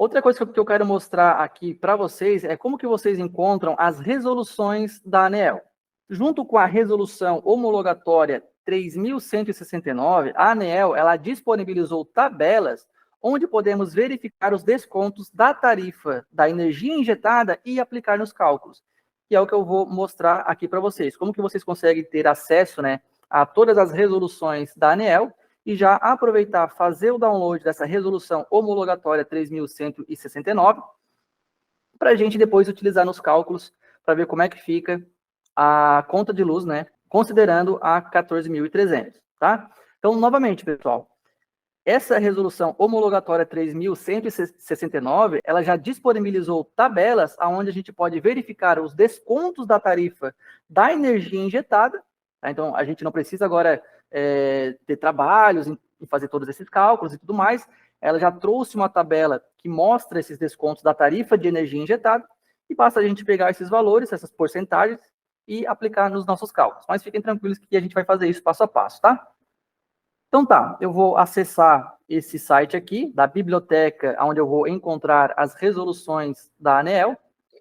Outra coisa que eu quero mostrar aqui para vocês é como que vocês encontram as resoluções da ANEEL. Junto com a resolução homologatória 3.169, a ANEEL ela disponibilizou tabelas onde podemos verificar os descontos da tarifa da energia injetada e aplicar nos cálculos, que é o que eu vou mostrar aqui para vocês. Como que vocês conseguem ter acesso, né, a todas as resoluções da ANEEL e já aproveitar, fazer o download dessa resolução homologatória 3.169 para a gente depois utilizar nos cálculos para ver como é que fica a conta de luz, né, considerando a 14.300, tá? Então, novamente, pessoal, essa resolução homologatória 3.169, ela já disponibilizou tabelas onde a gente pode verificar os descontos da tarifa da energia injetada, tá? Então, a gente não precisa agora ter trabalhos em fazer todos esses cálculos e tudo mais. Ela já trouxe uma tabela que mostra esses descontos da tarifa de energia injetada e basta a gente pegar esses valores, essas porcentagens e aplicar nos nossos cálculos. Mas fiquem tranquilos que a gente vai fazer isso passo a passo, tá? Então tá, eu vou acessar esse site aqui, da biblioteca, onde eu vou encontrar as resoluções da ANEEL.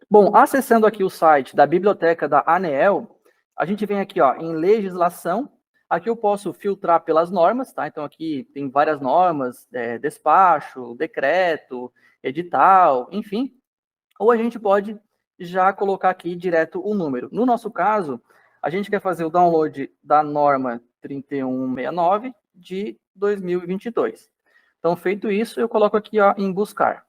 Bom, acessando aqui o site da biblioteca da ANEEL, a gente vem aqui ó, em legislação. Aqui eu posso filtrar pelas normas, tá? Então aqui tem várias normas, despacho, decreto, edital, enfim. Ou a gente pode já colocar aqui direto o número. No nosso caso, a gente quer fazer o download da norma 3169 de 2022. Então, feito isso, eu coloco aqui ó, em buscar.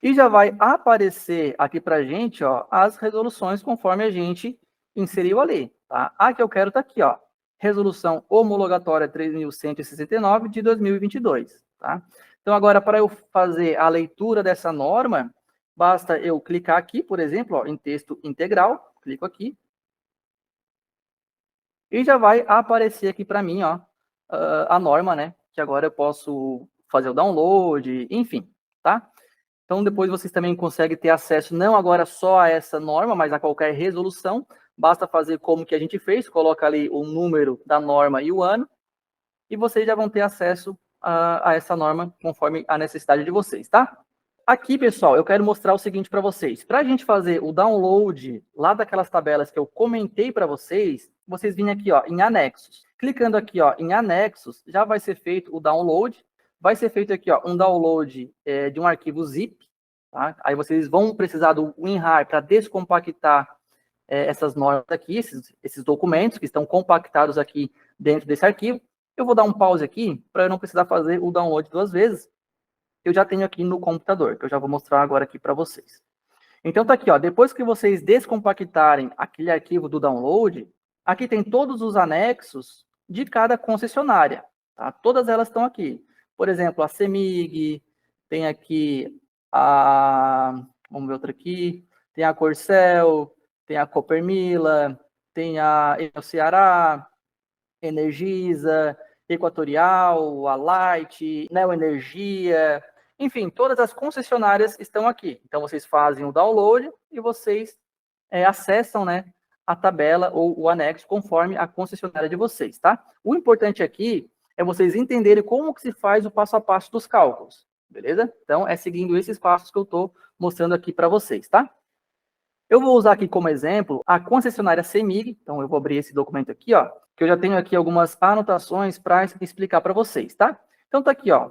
E já vai aparecer aqui para a gente ó, as resoluções conforme a gente inseriu ali. Tá? A que eu quero está aqui, ó, resolução homologatória 3.169 de 2022. Tá? Então, agora, para eu fazer a leitura dessa norma, basta eu clicar aqui, por exemplo, ó, em texto integral, clico aqui, e já vai aparecer aqui para mim ó, a norma, né? Que agora eu posso fazer o download, enfim, tá? Então, depois vocês também conseguem ter acesso, não agora só a essa norma, mas a qualquer resolução. Basta fazer como que a gente fez, coloca ali o número da norma e o ano, e vocês já vão ter acesso a essa norma conforme a necessidade de vocês, tá? Aqui, pessoal, eu quero mostrar o seguinte para vocês. Para a gente fazer o download lá daquelas tabelas que eu comentei para vocês, vocês vêm aqui ó, em anexos. Clicando aqui ó, em anexos, já vai ser feito o download. Vai ser feito aqui ó, um download de um arquivo zip. Tá? Aí vocês vão precisar do WinRAR para descompactar essas normas aqui, esses documentos que estão compactados aqui dentro desse arquivo. Eu vou dar um pause aqui para eu não precisar fazer o download duas vezes. Eu já tenho aqui no computador, que eu já vou mostrar agora aqui para vocês. Então tá aqui, ó, depois que vocês descompactarem aquele arquivo do download, aqui tem todos os anexos de cada concessionária, tá? Todas elas estão aqui. Por exemplo, a CEMIG, tem aqui vamos ver outra aqui, tem a Corcel, tem a Copermila, tem a Enel Ceará, Energisa, Equatorial, a Light, Neoenergia, enfim, todas as concessionárias estão aqui. Então, vocês fazem o download e vocês acessam, né, a tabela ou o anexo conforme a concessionária de vocês, tá? O importante aqui é vocês entenderem como que se faz o passo a passo dos cálculos, beleza? Então, é seguindo esses passos que eu estou mostrando aqui para vocês, tá? Eu vou usar aqui como exemplo a concessionária CEMIG, então eu vou abrir esse documento aqui, ó, que eu já tenho aqui algumas anotações para explicar para vocês, tá? Então tá aqui, ó,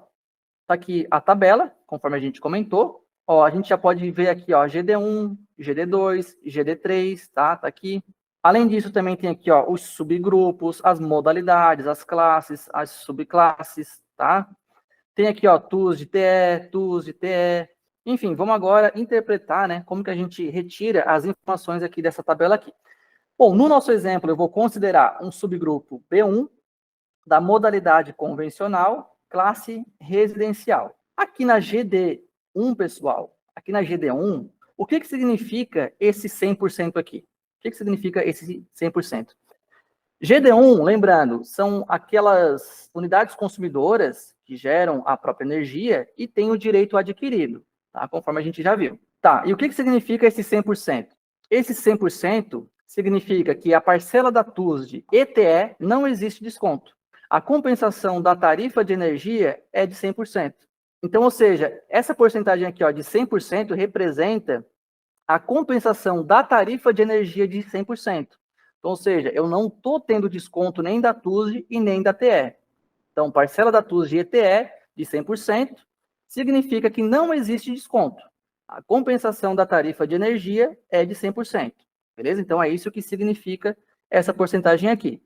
tá aqui a tabela, conforme a gente comentou, ó, a gente já pode ver aqui, ó, GD1, GD2, GD3, tá? Tá aqui. Além disso, também tem aqui, ó, os subgrupos, as modalidades, as classes, as subclasses, tá? Tem aqui, ó, TUS de TE, TUS de TE. Enfim, vamos agora interpretar, né, como que a gente retira as informações aqui dessa tabela aqui. Bom, no nosso exemplo, eu vou considerar um subgrupo B1 da modalidade convencional, classe residencial. Aqui na GD1, pessoal, aqui na GD1, o que significa esse 100% aqui? O que significa esse 100%? GD1, lembrando, são aquelas unidades consumidoras que geram a própria energia e têm o direito adquirido, tá? Conforme a gente já viu. Tá, e o que significa esse 100%? Esse 100% significa que a parcela da TUS de ETE não existe desconto. A compensação da tarifa de energia é de 100%. Então, ou seja, essa porcentagem aqui, ó, de 100% representa a compensação da tarifa de energia de 100%. Então, ou seja, eu não estou tendo desconto nem da TUSD e nem da TE. Então, parcela da TUSD e ETE de 100% significa que não existe desconto. A compensação da tarifa de energia é de 100%. Beleza? Então, é isso que significa essa porcentagem aqui.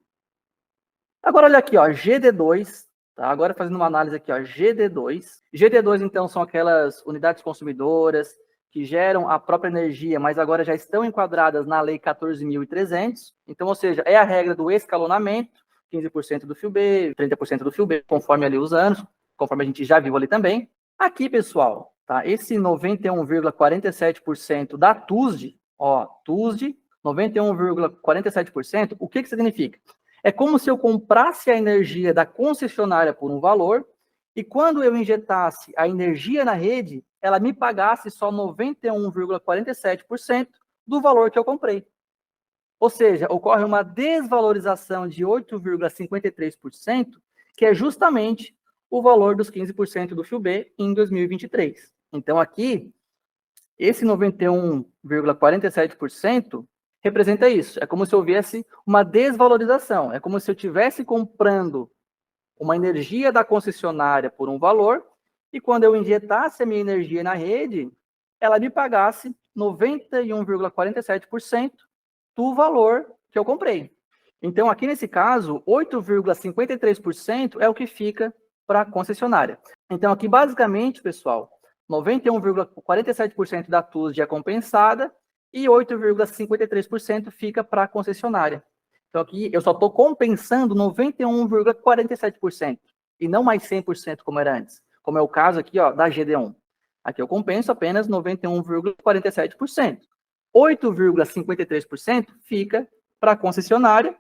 Agora, olha aqui, ó, GD2, tá? Agora fazendo uma análise aqui, ó, GD2. GD2, então, são aquelas unidades consumidoras que geram a própria energia, mas agora já estão enquadradas na Lei 14.300. Então, ou seja, é a regra do escalonamento, 15% do FIUB, 30% do FIUB, conforme ali os anos, conforme a gente já viu ali também. Aqui, pessoal, tá? Esse 91,47% da TUSD, ó, TUSD, 91,47%, o que significa? É como se eu comprasse a energia da concessionária por um valor e quando eu injetasse a energia na rede, ela me pagasse só 91,47% do valor que eu comprei. Ou seja, ocorre uma desvalorização de 8,53%, que é justamente o valor dos 15% do FIUB em 2023. Então, aqui, esse 91,47% representa isso. É como se houvesse uma desvalorização. É como se eu estivesse comprando uma energia da concessionária por um valor e quando eu injetasse a minha energia na rede, ela me pagasse 91,47% do valor que eu comprei. Então, aqui nesse caso, 8,53% é o que fica para a concessionária. Então, aqui, basicamente, pessoal, 91,47% da TUSD é compensada e 8,53% fica para a concessionária. Então, aqui eu só estou compensando 91,47% e não mais 100% como era antes, como é o caso aqui, ó, da GD1. Aqui eu compenso apenas 91,47%. 8,53% fica para a concessionária,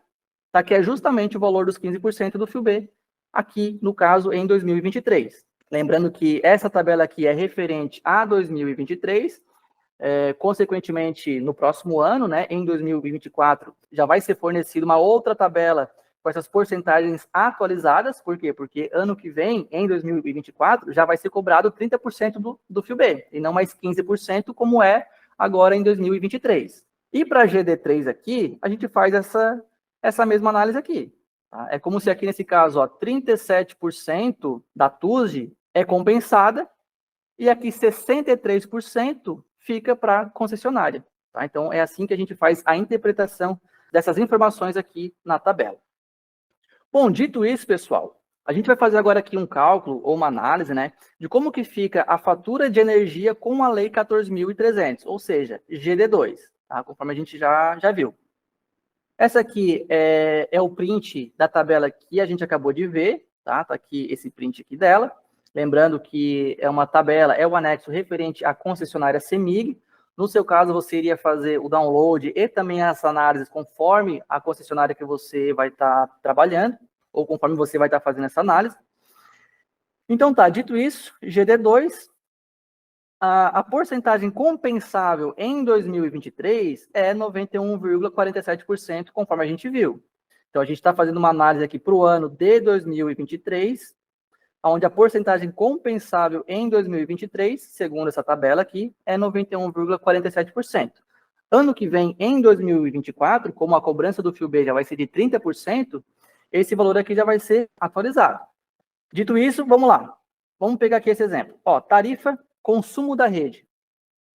tá, que é justamente o valor dos 15% do FIUB, aqui, no caso, em 2023. Lembrando que essa tabela aqui é referente a 2023, consequentemente, no próximo ano, né, em 2024, já vai ser fornecida uma outra tabela com essas porcentagens atualizadas. Por quê? Porque ano que vem, em 2024, já vai ser cobrado 30% do FIUB, e não mais 15%, como é agora em 2023. E para a GD3 aqui, a gente faz essa mesma análise aqui. Tá? É como se aqui nesse caso, ó, 37% da TUSD é compensada, e aqui 63% fica para a concessionária. Tá? Então, é assim que a gente faz a interpretação dessas informações aqui na tabela. Bom, dito isso, pessoal, a gente vai fazer agora aqui um cálculo ou uma análise, né, de como que fica a fatura de energia com a Lei 14.300, ou seja, GD2, tá? Conforme a gente já viu. Essa aqui é o print da tabela que a gente acabou de ver, tá? Tá aqui esse print aqui dela. Lembrando que é uma tabela, é o anexo referente à concessionária CEMIG. No seu caso, você iria fazer o download e também essa análise conforme a concessionária que você vai estar trabalhando, ou conforme você vai estar fazendo essa análise. Então tá, dito isso, GD2, a porcentagem compensável em 2023 é 91,47%, conforme a gente viu. Então, a gente está fazendo uma análise aqui para o ano de 2023, onde a porcentagem compensável em 2023, segundo essa tabela aqui, é 91,47%. Ano que vem, em 2024, como a cobrança do FIUB já vai ser de 30%, esse valor aqui já vai ser atualizado. Dito isso, vamos lá. Vamos pegar aqui esse exemplo. Ó, tarifa consumo da rede.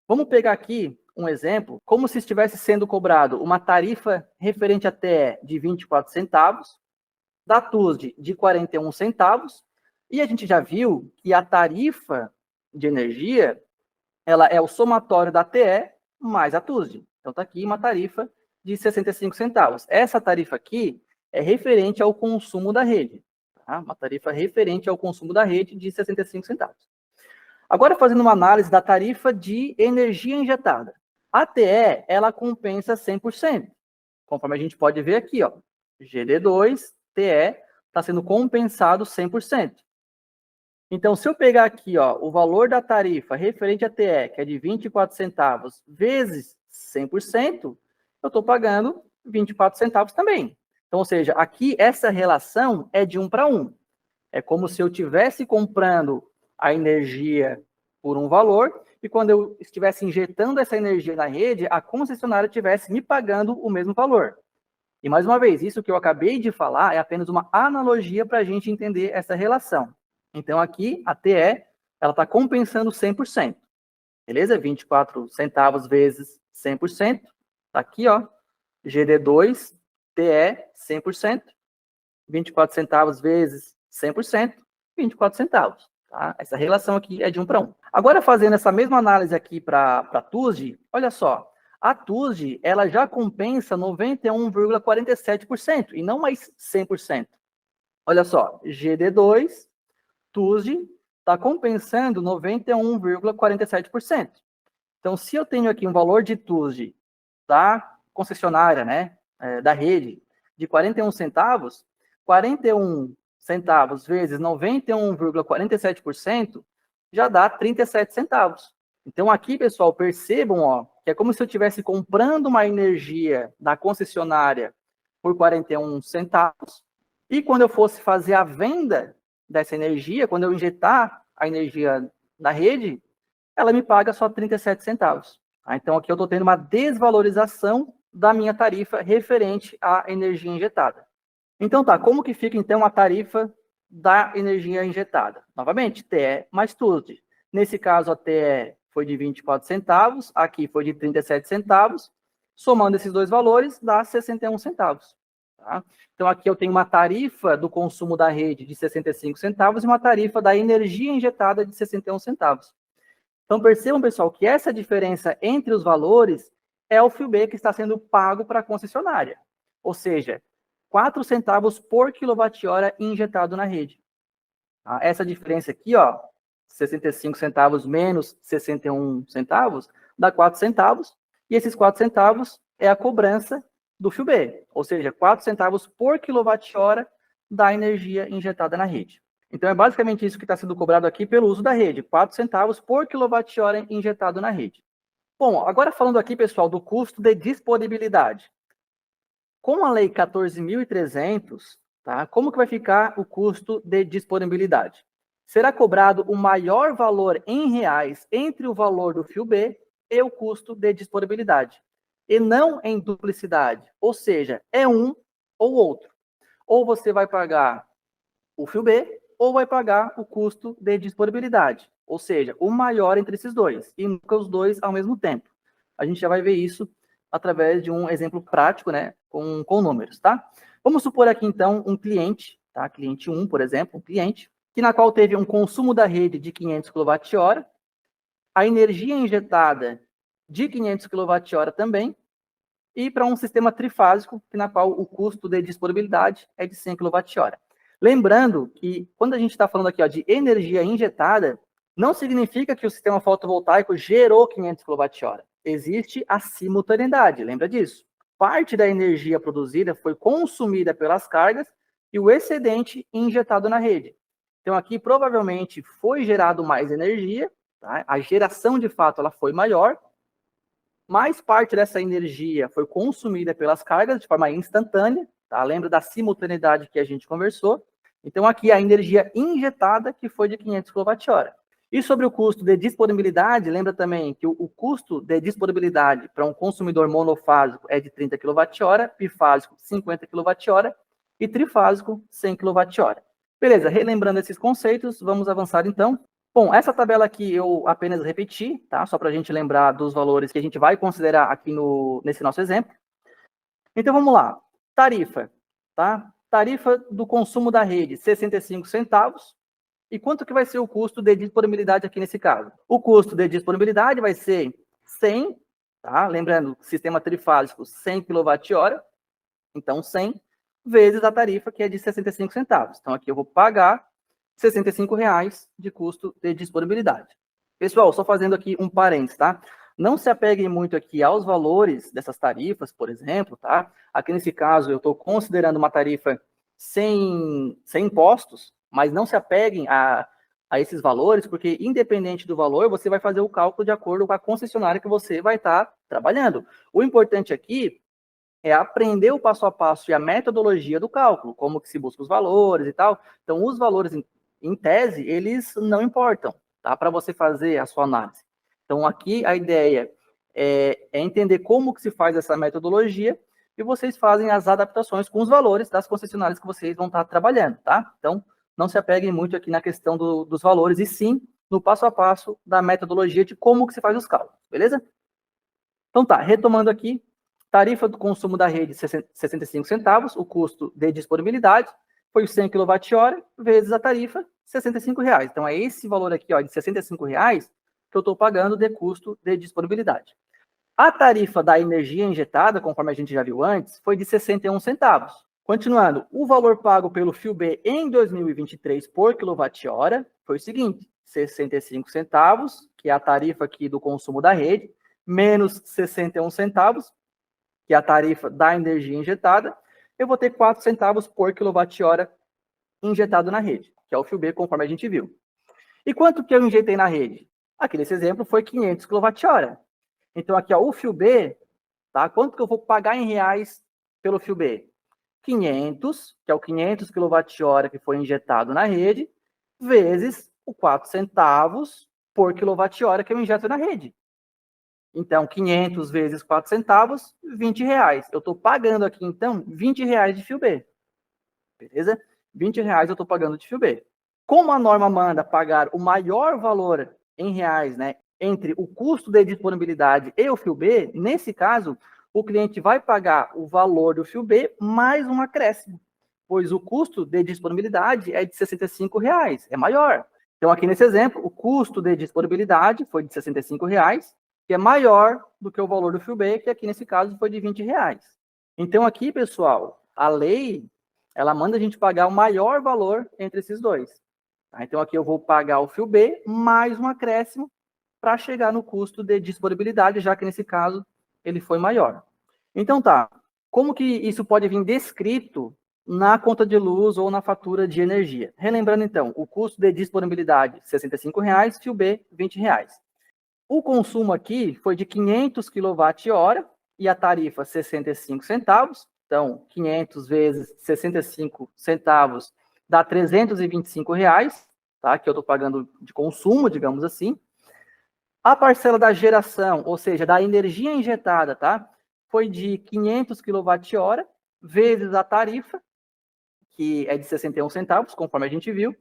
Vamos pegar aqui um exemplo, como se estivesse sendo cobrado uma tarifa referente a TE de 24 centavos, da TUSD de 41 centavos, e a gente já viu que a tarifa de energia, ela é o somatório da TE mais a TUSD. Então, está aqui uma tarifa de 65 centavos. Essa tarifa aqui é referente ao consumo da rede. Tá? Uma tarifa referente ao consumo da rede de 65 centavos. Agora, fazendo uma análise da tarifa de energia injetada. A TE, ela compensa 100%. Conforme a gente pode ver aqui, ó, GD2, TE, está sendo compensado 100%. Então, se eu pegar aqui, ó, o valor da tarifa referente à TE, que é de 24 centavos, vezes 100%, eu estou pagando 24 centavos também. Então, ou seja, aqui essa relação é de 1 para 1. É como se eu estivesse comprando a energia por um valor, e quando eu estivesse injetando essa energia na rede, a concessionária estivesse me pagando o mesmo valor. E, mais uma vez, isso que eu acabei de falar é apenas uma analogia para a gente entender essa relação. Então, aqui, a TE, ela está compensando 100%. Beleza? 24 centavos vezes 100%. Está aqui, ó. GD2, TE, 100%. 24 centavos vezes 100%, 24 centavos. Tá? Essa relação aqui é de 1 para 1. Agora, fazendo essa mesma análise aqui para a TUSD, olha só. A TUSD, ela já compensa 91,47% e não mais 100%. Olha só, GD2, TUSD, está compensando 91,47%. Então, se eu tenho aqui um valor de TUSD da concessionária, né, da rede, de 41 centavos, 41 centavos vezes 91,47% já dá 37 centavos. Então, aqui, pessoal, percebam, ó, que é como se eu estivesse comprando uma energia da concessionária por 41 centavos, e quando eu fosse fazer a venda dessa energia, quando eu injetar a energia na rede, ela me paga só 37 centavos. Tá? Então, aqui eu estou tendo uma desvalorização da minha tarifa referente à energia injetada. Então, tá, como que fica, então, a tarifa da energia injetada? Novamente, TE mais TUSD. Nesse caso, a TE foi de 24 centavos, aqui foi de 37 centavos. Somando esses dois valores, dá 61 centavos. Tá? Então, aqui eu tenho uma tarifa do consumo da rede de 65 centavos e uma tarifa da energia injetada de 61 centavos. Então, percebam, pessoal, que essa diferença entre os valores é o FIOB que está sendo pago para a concessionária. Ou seja, 4 centavos por quilowatt-hora injetado na rede. Tá? Essa diferença aqui, ó, 65 centavos menos 61 centavos, dá 4 centavos. E esses 4 centavos é a cobrança do FIOB. Ou seja, 4 centavos por quilowatt-hora da energia injetada na rede. Então, é basicamente isso que está sendo cobrado aqui pelo uso da rede, 4 centavos por quilowatt-hora injetado na rede. Bom, agora falando aqui, pessoal, do custo de disponibilidade. Com a Lei 14.300, tá, como que vai ficar o custo de disponibilidade? Será cobrado o maior valor em reais entre o valor do FIOB e o custo de disponibilidade, e não em duplicidade, ou seja, é um ou outro. Ou você vai pagar o FIOB, ou vai pagar o custo de disponibilidade, ou seja, o maior entre esses dois, e nunca os dois ao mesmo tempo. A gente já vai ver isso através de um exemplo prático, né, com números, tá? Vamos supor aqui, então, um cliente, tá? Cliente 1, por exemplo, um cliente, que na qual teve um consumo da rede de 500 kWh, a energia injetada de 500 kWh também, e para um sistema trifásico, que na qual o custo de disponibilidade é de 100 kWh. Lembrando que, quando a gente está falando aqui, ó, de energia injetada, não significa que o sistema fotovoltaico gerou 500 kWh. Existe a simultaneidade, lembra disso? Parte da energia produzida foi consumida pelas cargas e o excedente injetado na rede. Então, aqui, provavelmente, foi gerado mais energia, tá? A geração, de fato, ela foi maior, mais parte dessa energia foi consumida pelas cargas de forma instantânea, tá? Lembra da simultaneidade que a gente conversou? Então, aqui a energia injetada, que foi de 500 kWh. E sobre o custo de disponibilidade, lembra também que o custo de disponibilidade para um consumidor monofásico é de 30 kWh, bifásico 50 kWh e trifásico 100 kWh. Beleza, relembrando esses conceitos, vamos avançar então. Bom, essa tabela aqui eu apenas repeti, tá? Só para a gente lembrar dos valores que a gente vai considerar aqui nesse nosso exemplo. Então, vamos lá. Tarifa, tá? Tarifa do consumo da rede, 65 centavos. E quanto que vai ser o custo de disponibilidade aqui nesse caso? O custo de disponibilidade vai ser 100, tá? Lembrando, sistema trifásico, 100 kWh. Então, 100 vezes a tarifa, que é de 65 centavos. Então, aqui eu vou pagar R$ 65,00 de custo de disponibilidade. Pessoal, só fazendo aqui um parênteses, tá? Não se apeguem muito aqui aos valores dessas tarifas, por exemplo, tá? Aqui nesse caso, eu estou considerando uma tarifa sem impostos, mas não se apeguem a esses valores, porque independente do valor, você vai fazer o cálculo de acordo com a concessionária que você vai estar trabalhando. O importante aqui é aprender o passo a passo e a metodologia do cálculo, como que se busca os valores e tal. Então, os valores em tese, eles não importam, tá? Para você fazer a sua análise. Então, aqui a ideia é entender como que se faz essa metodologia e vocês fazem as adaptações com os valores das concessionárias que vocês vão estar trabalhando, tá? Então, não se apeguem muito aqui na questão dos valores, e sim no passo a passo da metodologia de como que se faz os cálculos, beleza? Então tá, retomando aqui, tarifa do consumo da rede, 65 centavos, o custo de disponibilidade foi 100 kWh vezes a tarifa, R$ 65. Então, é esse valor aqui, ó, de R$ 65 que eu estou pagando de custo de disponibilidade. A tarifa da energia injetada, conforme a gente já viu antes, foi de 61 centavos. Continuando, o valor pago pelo FIOB em 2023 por quilowatt-hora foi o seguinte, 65 centavos, que é a tarifa aqui do consumo da rede, menos 61 centavos, que é a tarifa da energia injetada, eu vou ter 4 centavos por quilowatt-hora injetado na rede, que é o FIOB, conforme a gente viu. E quanto que eu injetei na rede? Aqui nesse exemplo foi 500 kWh. Então aqui, ó, o FIOB, tá? Quanto que eu vou pagar em reais pelo FIOB? 500, que é o 500 kWh que foi injetado na rede, vezes o 4 centavos por quilowatt-hora que eu injeto na rede. Então, 500 vezes 4 centavos, R$20. Eu estou pagando aqui, então, R$20 de FIOB. Beleza? R$20 eu estou pagando de FIOB. Como a norma manda pagar o maior valor em reais, né, entre o custo de disponibilidade e o FIOB, nesse caso, o cliente vai pagar o valor do FIOB mais um acréscimo, pois o custo de disponibilidade é de R$ 65, é maior. Então, aqui nesse exemplo, o custo de disponibilidade foi de R$ 65, que é maior do que o valor do FIOB, que aqui nesse caso foi de R$20. Então, aqui, pessoal, a lei, ela manda a gente pagar o maior valor entre esses dois. Tá? Então, aqui eu vou pagar o FIOB mais um acréscimo para chegar no custo de disponibilidade, já que nesse caso ele foi maior. Então tá, como que isso pode vir descrito na conta de luz ou na fatura de energia? Relembrando então, o custo de disponibilidade R$ 65, FIOB R$ 20. O consumo aqui foi de 500 kWh e a tarifa 65 centavos. Então, 500 vezes 65 centavos dá R$ 325, tá? Que eu estou pagando de consumo, digamos assim. A parcela da geração, ou seja, da energia injetada, tá? Foi de 500 kWh vezes a tarifa, que é de 61 centavos, conforme a gente viu,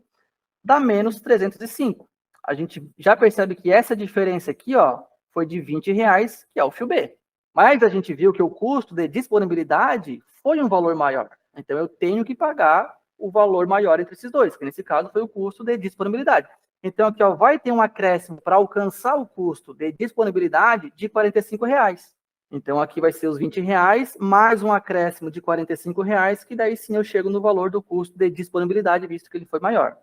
dá menos 305. A gente já percebe que essa diferença aqui, ó, foi de R$20, que é o FIOB. Mas a gente viu que o custo de disponibilidade foi um valor maior. Então, eu tenho que pagar o valor maior entre esses dois, que nesse caso foi o custo de disponibilidade. Então, aqui, ó, vai ter um acréscimo para alcançar o custo de disponibilidade de R$45. Então, aqui vai ser os R$20, mais um acréscimo de R$45, que daí sim eu chego no valor do custo de disponibilidade, visto que ele foi maior.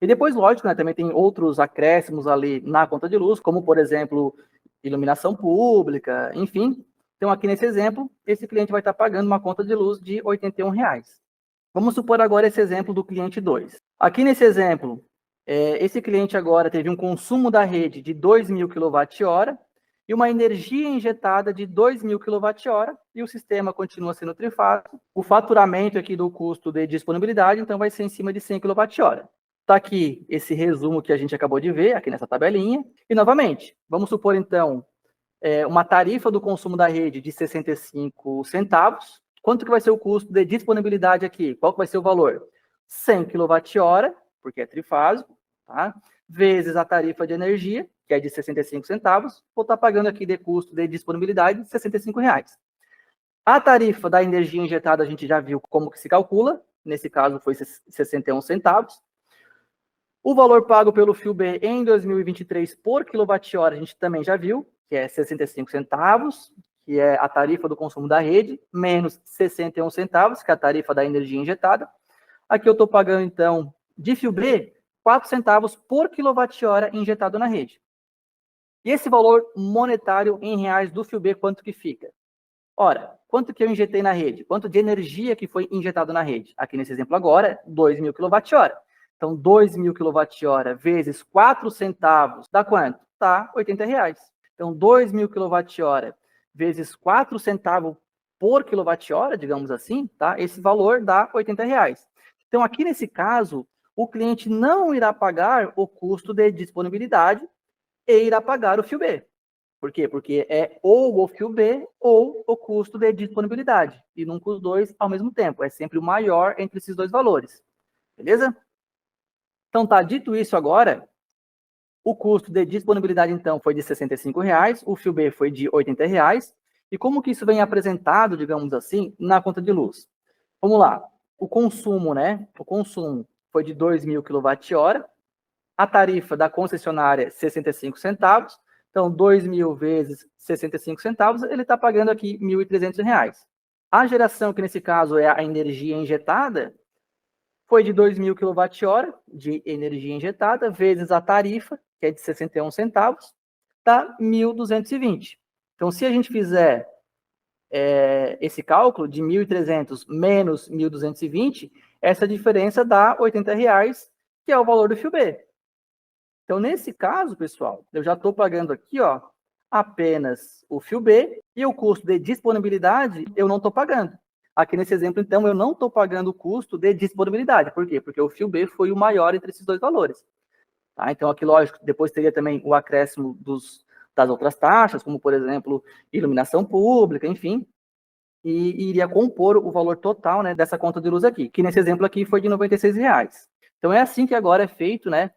E depois, lógico, né, também tem outros acréscimos ali na conta de luz, como, por exemplo, iluminação pública, enfim. Então, aqui nesse exemplo, esse cliente vai estar pagando uma conta de luz de R$81. Vamos supor agora esse exemplo do cliente 2. Aqui nesse exemplo, esse cliente agora teve um consumo da rede de 2.000 kWh e uma energia injetada de 2.000 kWh, e o sistema continua sendo trifásico. O faturamento aqui do custo de disponibilidade, então, vai ser em cima de 100 kWh. Está aqui esse resumo que a gente acabou de ver, aqui nessa tabelinha. E, novamente, vamos supor, então, uma tarifa do consumo da rede de 65 centavos. Quanto que vai ser o custo de disponibilidade aqui? Qual que vai ser o valor? 100 kWh, porque é trifásico, tá? Vezes a tarifa de energia, que é de 65 centavos, vou estar pagando aqui de custo de disponibilidade de R$ 65. A tarifa da energia injetada a gente já viu como que se calcula, nesse caso foi 61 centavos. O valor pago pelo FIOB em 2023 por quilowatt-hora a gente também já viu, que é 65 centavos, que é a tarifa do consumo da rede, menos 61 centavos, que é a tarifa da energia injetada. Aqui eu estou pagando, então, de FIOB, 4 centavos por quilowatt-hora injetado na rede. E esse valor monetário em reais do FIOB, quanto que fica? Ora, quanto que eu injetei na rede? Quanto de energia que foi injetado na rede? Aqui nesse exemplo agora, 2.000 kWh. Então, 2.000 kWh vezes 4 centavos, dá quanto? Dá R$80. Então, 2.000 kWh vezes 4 centavos por quilowatt-hora, digamos assim, tá? Esse valor dá R$80. Então, aqui nesse caso, o cliente não irá pagar o custo de disponibilidade e irá pagar o fio B. Por quê? Porque é ou o fio B ou o custo de disponibilidade, e nunca os dois ao mesmo tempo, é sempre o maior entre esses dois valores, beleza? Então tá, dito isso agora, o custo de disponibilidade então foi de R$ 65,00, o fio B foi de R$ 80,00, e como que isso vem apresentado, digamos assim, na conta de luz? Vamos lá, o consumo, né? O consumo foi de 2.000 kWh, a tarifa da concessionária, 65 centavos. Então, 2.000 vezes 65 centavos, ele está pagando aqui R$ 1.300. A geração, que nesse caso é a energia injetada, foi de 2.000 kWh de energia injetada, vezes a tarifa, que é de 61 centavos, dá 1.220. Então, se a gente fizer esse cálculo de 1.300 menos 1.220, essa diferença dá R$ 80,00, que é o valor do fio B. Então, nesse caso, pessoal, eu já estou pagando aqui, ó, apenas o fio B, e o custo de disponibilidade eu não estou pagando. Aqui nesse exemplo, então, eu não estou pagando o custo de disponibilidade. Por quê? Porque o fio B foi o maior entre esses dois valores. Tá? Então, aqui, lógico, depois teria também o acréscimo das outras taxas, como, por exemplo, iluminação pública, enfim, e iria compor o valor total, né, dessa conta de luz aqui, que nesse exemplo aqui foi de R$ 96,00. Então, é assim que agora é feito, né,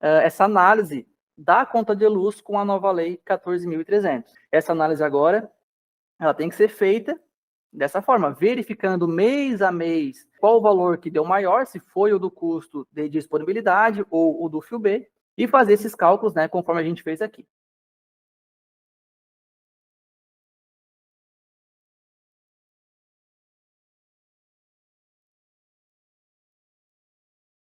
essa análise da conta de luz com a nova lei 14.300. Essa análise agora, ela tem que ser feita dessa forma, verificando mês a mês qual o valor que deu maior, se foi o do custo de disponibilidade ou o do fio B, e fazer esses cálculos, né, conforme a gente fez aqui.